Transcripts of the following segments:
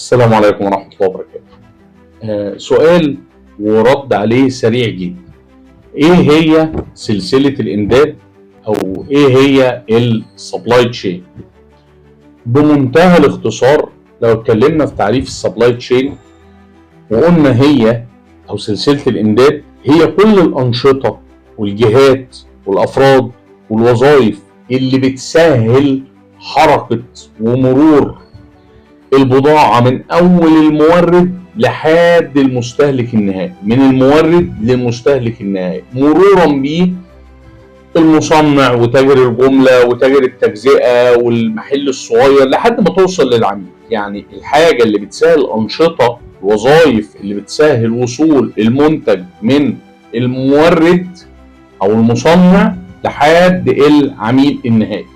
السلام عليكم ورحمة الله وبركاته. سؤال ورد عليه سريع جدا. ايه هي سلسلة الامداد او ايه هي السبلاي تشين؟ بمنتهى الاختصار لو اتكلمنا في تعريف السبلاي تشين وقلنا هي او سلسلة الامداد هي كل الانشطة والجهات والافراد والوظائف اللي بتسهل حركة ومرور البضاعة من أول المورد لحد المستهلك النهائي، من المورد للمستهلك النهائي، مرورا بيه المصنع وتاجر الجملة وتاجر التجزئة والمحل الصغير لحد ما توصل للعميل. يعني الحاجة اللي بتسهل أنشطة، الوظائف اللي بتسهل وصول المنتج من المورد أو المصنع لحد العميل النهائي.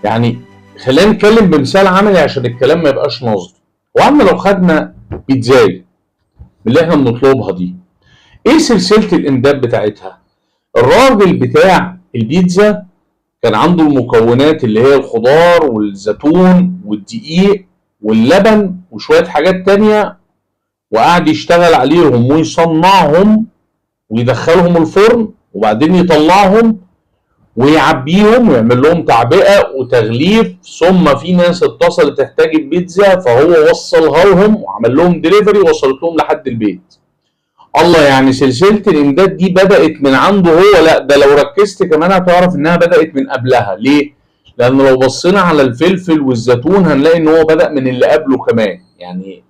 يعني خلينا نتكلم بمثال عملي عشان الكلام ما يبقاش نظري. وعندنا لو خدنا بيتزاي من اللي احنا بنطلبها دي، ايه سلسله الامداد بتاعتها؟ الراجل بتاع البيتزا كان عنده المكونات اللي هي الخضار والزيتون والدقيق واللبن وشويه حاجات تانية، وقعد يشتغل عليهم ويصنعهم ويدخلهم الفرن وبعدين يطلعهم ويعبيهم ويعمل لهم تعبئه وتغليف. ثم في ناس اتصلت تحتاج البيتزا فهو وصلها لهم وعمل لهم ديليفري وصلت لهم لحد البيت. الله، يعني سلسله الامداد دي بدات من عنده هو؟ لا، ده لو ركزت كمان هتعرف انها بدات من قبلها. ليه؟ لان لو بصينا على الفلفل والزيتون هنلاقي ان هو بدا من اللي قبله كمان. يعني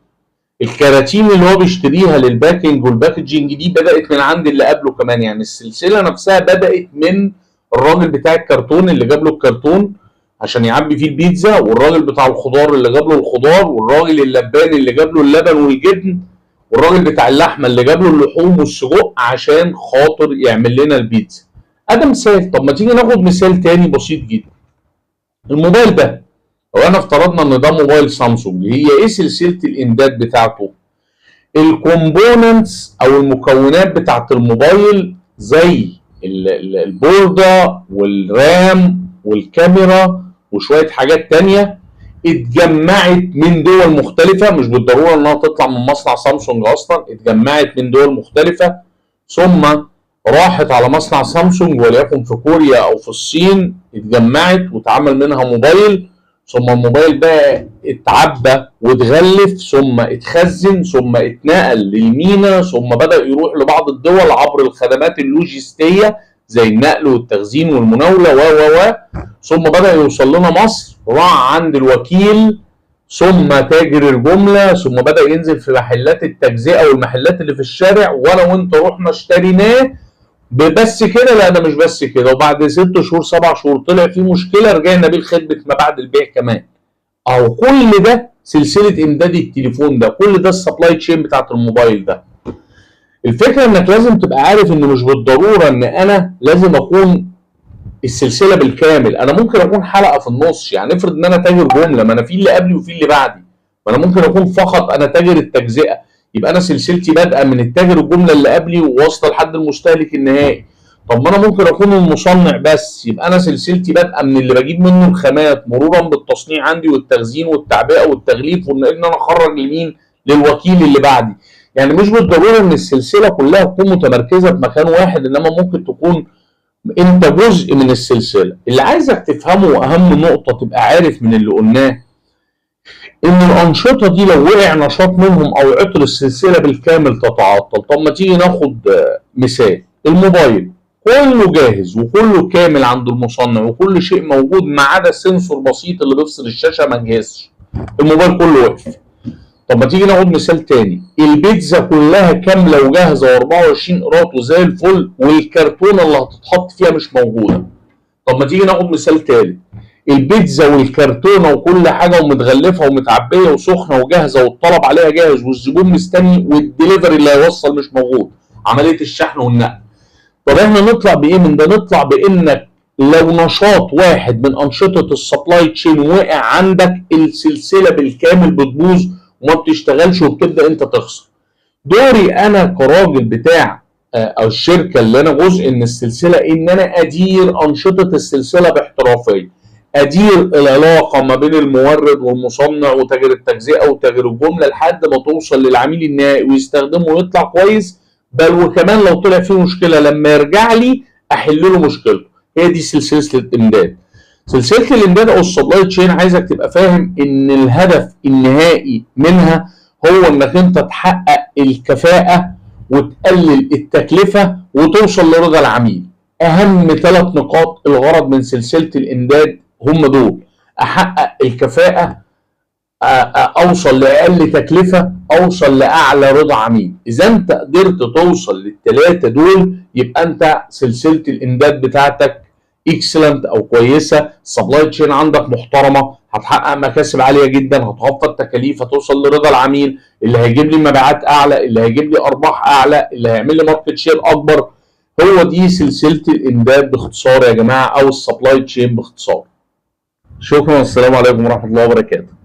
الكراتين اللي هو بيشتريها للباكينج والباكجينج دي بدات من عند اللي قبله كمان. يعني السلسله نفسها بدات من الراجل بتاع الكرتون اللي جاب له الكرتون عشان يعبي فيه البيتزا، والراجل بتاع الخضار اللي جاب له الخضار، والراجل اللبان اللي جاب له اللبن والجبن، والراجل بتاع اللحمه اللي جاب له اللحوم والسجق عشان خاطر يعمل لنا البيتزا. ده مثال. طب ما تيجي ناخد مثال تاني بسيط جدا. الموبايل ده لو انا افترضنا ان ده موبايل سامسونج، هي ايه سلسله الامداد بتاعته؟ الكومبوننتس او المكونات بتاعت الموبايل زي البوردة والرام والكاميرا وشوية حاجات تانية اتجمعت من دول مختلفة، مش بالضرورة انها تطلع من مصنع سامسونج اصلا، اتجمعت من دول مختلفة ثم راحت على مصنع سامسونج وليكن في كوريا او في الصين، اتجمعت واتعمل منها موبايل. ثم الموبايل ده اتعبى واتغلف ثم اتخزن ثم اتنقل للمينا ثم بدأ يروح لبعض الدول عبر الخدمات اللوجستية زي النقل والتخزين والمناولة و ثم بدأ يوصل لنا مصر، راح عند الوكيل ثم تاجر الجملة ثم بدأ ينزل في محلات التجزئة والمحلات اللي في الشارع. ولو انت رحنا اشتريناه بس كده؟ لا، ده مش بس كده، وبعد 6 شهور 7 شهور طلع فيه مشكله رجعنا بيه لخدمه ما بعد البيع كمان. او كل ده سلسله امداد التليفون ده، كل ده السبلاي تشين بتاعت الموبايل ده. الفكره انك لازم تبقى عارف ان مش بالضروره ان انا لازم اكون السلسله بالكامل، انا ممكن اكون حلقه في النص. يعني افرض ان انا تاجر جمله، ما انا في اللي قبلي وفي اللي بعدي، ما انا ممكن اكون فقط انا تاجر التجزئه، يبقى انا سلسلتي بادئه من التاجر الجمله اللي قبلي وواصله لحد المستهلك النهائي. طب ما انا ممكن اكون المصنع بس، يبقى انا سلسلتي بادئه من اللي بجيب منه الخامات مرورا بالتصنيع عندي والتخزين والتعبئه والتغليف وان انا اخرج لمين؟ للوكيل اللي بعدي. يعني مش بالضروره ان السلسله كلها تكون متمركزه في مكان واحد، انما ممكن تكون انت جزء من السلسله. اللي عايزك تفهمه واهم نقطه تبقى عارف من اللي قلناه ان الانشطه دي لو وقع نشاط منهم او عطل السلسله بالكامل تتعطل. طب ما تيجي ناخد مثال. الموبايل كله جاهز وكله كامل عند المصنع وكل شيء موجود ما عدا سنسور بسيط اللي بيفصل الشاشه ما جهزش، الموبايل كله وقف. طب ما تيجي ناخد مثال تاني. البيتزا كلها كامله وجاهزه و24 قراط وزي الفل والكرتونه اللي هتتحط فيها مش موجوده. طب ما تيجي ناخد مثال تالت. البيتزا والكرتونه وكل حاجه ومتغلفه ومتعبيه وسخنه وجاهزه والطلب عليها جاهز والزبون مستني والدليفري اللي هيوصل مش موجود، عمليه الشحن والنقل. طب احنا نطلع بايه من ده؟ نطلع بانك لو نشاط واحد من انشطه السبلاي تشين وقع عندك، السلسله بالكامل بتبوظ وما بتشتغلش وبتبدا انت تخسر. دوري انا كراجل بتاع او الشركه اللي انا جزء من السلسله ان انا ادير انشطه السلسله باحترافيه. ادير العلاقه ما بين المورد والمصنع وتاجر التجزئه وتاجر الجمله لحد ما توصل للعميل النهائي ويستخدمه ويطلع كويس، بل وكمان لو طلع فيه مشكله لما يرجع لي احل له مشكلته. هي دي سلسله الامداد. سلسله الامداد او السبلاي تشين عايزك تبقى فاهم ان الهدف النهائي منها هو انك انت تحقق الكفاءه وتقلل التكلفه وتوصل لرضا العميل. اهم 3 نقاط الغرض من سلسله الامداد هم دول: احقق الكفاءه، اوصل لاقل تكلفه، اوصل لاعلى رضا عميل. اذا انت قدرت توصل للثلاثه دول يبقى انت سلسله الامداد بتاعتك اكسلنت او كويسه، السبلاي تشين عندك محترمه، هتحقق مكاسب عاليه جدا، هتخفض تكاليف، هتوصل لرضا العميل اللي هيجيب لي مبيعات اعلى، اللي هيجيب لي ارباح اعلى، اللي هيعمل لي ماركت شير اكبر. هو دي سلسله الامداد باختصار يا جماعه، او السبلاي تشين باختصار. شكرا والسلام عليكم ورحمه الله وبركاته.